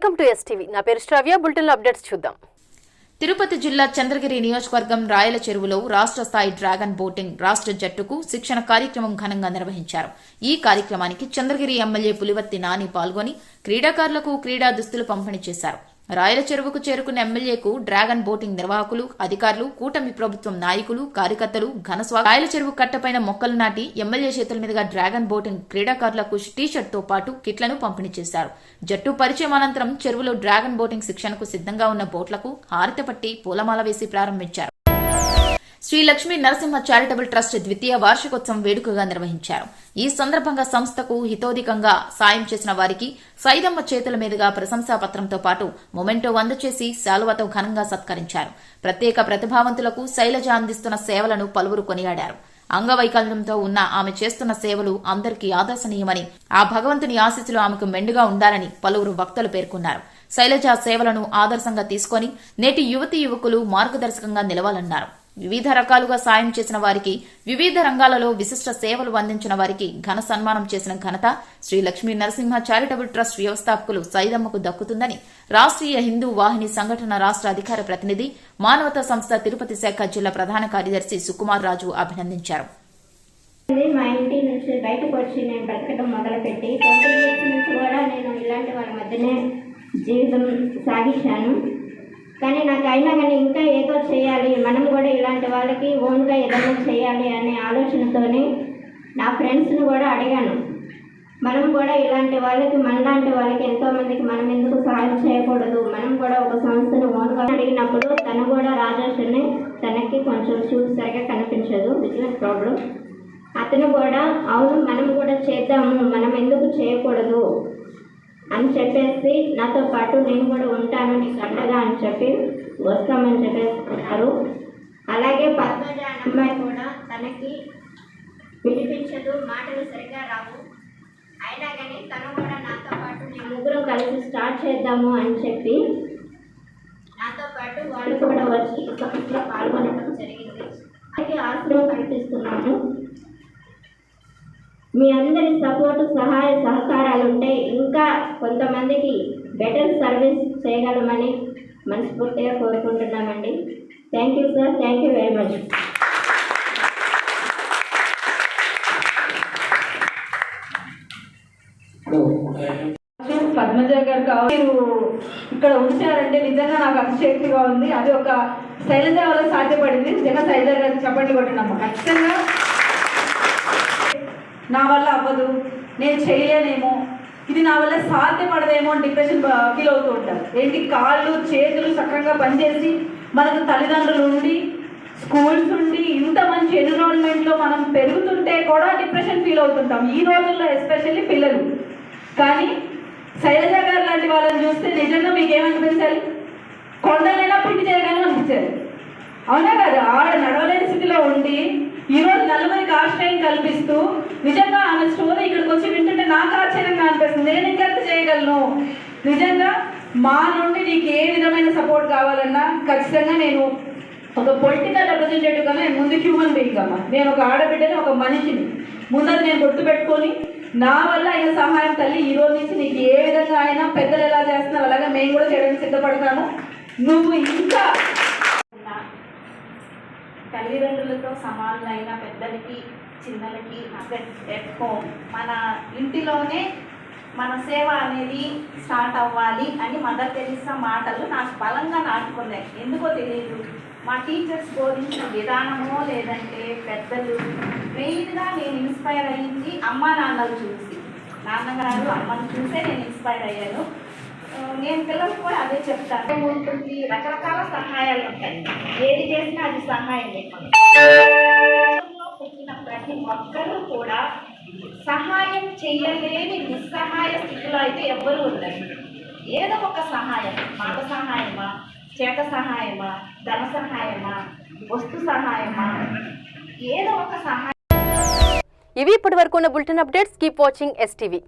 Welcome to STV. నా పేరు శ్రావ్య. Bulletin updates చూద్దాం. తిరుపతి జిల్లా చంద్రగిరి నియోజకవర్గం రాయల చెరువులో రాష్ట్ర స్థాయి డ్రాగన్ బోటింగ్ రాష్ట్ర జట్టుకు శిక్షణ కార్యక్రమం ఘనంగా నిర్వహించారు. ఈ కార్యక్రమానికి చంద్రగిరి ఎమ్మెల్యే పులివర్తి నాని పాల్గొని క్రీడాకారులకు క్రీడా దుస్తులు పంపిణీ చేశారు. రాయల చెరువుకు చేరుకున్న ఎమ్మెల్యేకు డ్రాగన్ బోటింగ్ నిర్వాహకులు, అధికారులు, కూటమి ప్రభుత్వం నాయకులు, కార్యకర్తలు ఘనస్వాగతం. రాయల చెరువు కట్టపైన మొక్కలు నాటి ఎమ్మెల్యే చేతుల మీదుగా డ్రాగన్ బోటింగ్ క్రీడాకారులకు టీషర్ట్ తో పాటు కిట్లను పంపిణీ చేశారు. జట్టు పరిచయం అనంతరం చెరువులో డ్రాగన్ బోటింగ్ శిక్షణకు సిద్ధంగా ఉన్న బోట్లకు హారతి పట్టి పూలమాల వేసి ప్రారంభించారు. శ్రీ లక్ష్మీ నరసింహ చారిటబుల్ ట్రస్ట్ ద్వితీయ వార్షికోత్సవం వేడుకగా నిర్వహించారు. ఈ సందర్భంగా సంస్థకు హితోధికంగా సాయం చేసిన వారికి సైదమ్మ చేతుల మీదుగా ప్రశంసా పత్రంతో పాటు మొమెంటో అందచేసి శాలువతో ఘనంగా సత్కరించారు. ప్రత్యేక ప్రతిభావంతులకు శైలజ అందిస్తున్న సేవలను పలువురు కొనియాడారు. అంగవైకల్యంతో ఉన్న ఆమె చేస్తున్న సేవలు అందరికీ ఆదర్శనీయమని, ఆ భగవంతుని ఆశీస్సులు ఆమెకు మెండుగా ఉండాలని పలువురు వక్తలు పేర్కొన్నారు. శైలజ సేవలను ఆదర్శంగా తీసుకుని నేటి యువతీ యువకులు మార్గదర్శకంగా నిలవాలన్నారు. వివిధ రకాలుగా సాయం చేసిన వారికి, వివిధ రంగాలలో విశిష్ట సేవలు అందించిన వారికి ఘన సన్మానం చేసిన ఘనత శ్రీ లక్ష్మీ నరసింహ చారిటబుల్ ట్రస్ట్ వ్యవస్థాపకులు సైదమ్మకు దక్కుతుందని రాష్ట్రీయ హిందూ వాహిని సంఘటన రాష్ట్ర అధికార ప్రతినిధి, మానవతా సంస్థ తిరుపతి శాఖ జిల్లా ప్రధాన కార్యదర్శి సుకుమార్ రాజు అభినందించారు. మా ఇంటి నుంచి బయటకు వచ్చి నేను బ్రతకడం మొదలుపెట్టి 20 years నుంచి కూడా నేను ఇలాంటి వాళ్ళ మధ్యనే జీవితం సాగించాను. కానీ నాకు అయినా కానీ ఇంకా ఏదో చేయాలి, మనం కూడా ఇలాంటి వాళ్ళకి ఓన్గా ఏదైనా చేయాలి అనే ఆలోచనతోనే నా ఫ్రెండ్స్ని కూడా అడిగాను. మనం కూడా ఇలాంటి వాళ్ళకి, మనలాంటి వాళ్ళకి ఎంతోమందికి మనం ఎందుకు సహాయం చేయకూడదు, మనం కూడా ఒక సంస్థను ఓన్గా అడిగినప్పుడు తను కూడా రాజేష్ని, తనకి కొంచెం చూసి సరిగా కనిపించదు, బిజినెస్ ప్రాబ్లం. అతను కూడా అవును మనం కూడా చేద్దాము, మనం ఎందుకు చేయకూడదు అని చెప్పేసి నాతో పాటు నేను కూడా ఉంటాను నీకు అండగా అని చెప్పి వస్తామని చెప్పేస్తున్నారు. అలాగే పద్మజ అమ్మాయి కూడా తనకి వినిపించదు, మాటలు సరిగ్గా రావు, అయినా కానీ తను కూడా నాతో పాటు నేను ముగ్గురం కలిసి స్టార్ట్ చేద్దాము అని చెప్పి నాతో పాటు వాళ్ళు కూడా వచ్చి ఈ సంస్థలో పాల్గొనడం జరిగింది. అలాగే ఆశ్రమం కల్పిస్తున్నాను. మీ అందరి సపోర్టు, సహాయ సహకారాలు ఉంటే ఇంకా కొంతమందికి బెటర్ సర్వీస్ చేయగలమని మనస్ఫూర్తిగా కోరుకుంటున్నామండి. Thank you sir, thank you very much. Padmaja garu కావాలి, మీరు ఇక్కడ ఉంచారంటే నిజంగా నాకు అతిశక్తిగా ఉంది. అది ఒక శైలజ వల్ల సాధ్యపడింది. నిజంగా శైలజ గారికి చప్పట్లు కొట్టినమ్మ. ఖచ్చితంగా నా వల్ల అవ్వదు, నేను చేయలేనేమో, ఇది నా వల్ల సాధ్యపడదేమో అని డిప్రెషన్ ఫీల్ అవుతూ ఉంటారు. ఏంటి, కాళ్ళు చేతులు సక్రంగా పనిచేసి మనకు తల్లిదండ్రులు ఉండి, స్కూల్స్ ఉండి, ఇంత మంచి ఎన్విరాన్మెంట్లో మనం పెరుగుతుంటే కూడా డిప్రెషన్ ఫీల్ అవుతుంటాం ఈ రోజుల్లో, ఎస్పెషల్లీ పిల్లలు. కానీ శైలజ గారు లాంటి వాళ్ళని చూస్తే నిజంగా మీకు ఏమనిపించాలి, కొండలైనా పిండి చేయగానే అనిపించాలి. అవునా కదా? ఆడ నడవలేని స్థితిలో ఉండి ఈరోజు నలుగురికి ఆశ్రయం కల్పిస్తూ, నిజంగా ఆమె స్టోరీ ఇక్కడికి వచ్చి వింటుంటే నాకు ఆశ్చర్యంగా అనిపిస్తుంది. నేను ఇంకెంత చేయగలను? నిజంగా మా నుండి నీకు ఏ విధమైన సపోర్ట్ కావాలన్నా ఖచ్చితంగా నేను ఒక పొలిటికల్ రిప్రజెంటేటివ్ కన్నా నేను ముందు హ్యూమన్ బీయింగ్ అమ్మా. నేను ఒక ఆడబిడ్డని, ఒక మనిషిని ముందర నేను గుర్తుపెట్టుకొని నా వల్ల అయిన సహాయం తల్లి ఈ రోజు నుంచి నీకు ఏ విధంగా అయినా పెద్దలు ఎలా చేస్తున్నావు అలాగే మేము కూడా చేయడానికి సిద్ధపడతాను. నువ్వు ఇంకా తల్లిదండ్రులతో సమానులైన పెద్దలకి, చిన్నలకి మన ఇంటిలోనే మన సేవ అనేది స్టార్ట్ అవ్వాలి అని మదర్ తెరీసా మాటలు నాకు బలంగా నాటుకున్నాయి. ఎందుకో తెలియదు, మా టీచర్స్ బోధించిన విధానమో లేదంటే పెద్దలు, మెయిన్గా నేను ఇన్స్పైర్ అయ్యింది అమ్మా నాన్నలు చూసి. నాన్నగారు అమ్మని చూసే నేను ఇన్స్పైర్ అయ్యాను. నేను పిల్లలకు కూడా అదే చెప్తాను. ఉంటుంది, రకరకాల సహాయాలు ఉంటాయి, ఏది చేసినా అది సహాయమే. పుట్టిన ప్రతి ఒక్కరూ కూడా సహాయం చేయలేని నిస్సహాయ స్థితిలో అయితే ఎవ్వరూ ఉండరు. ఏదో ఒక సహాయం, మాట సహాయమా, చేత సహాయమా, ధన సహాయమా, వస్తు సహాయమా, ఏదో ఒక సహాయం. ఇవి ఇప్పటి వరకు ఉన్న bulletin updates. Keep watching STV.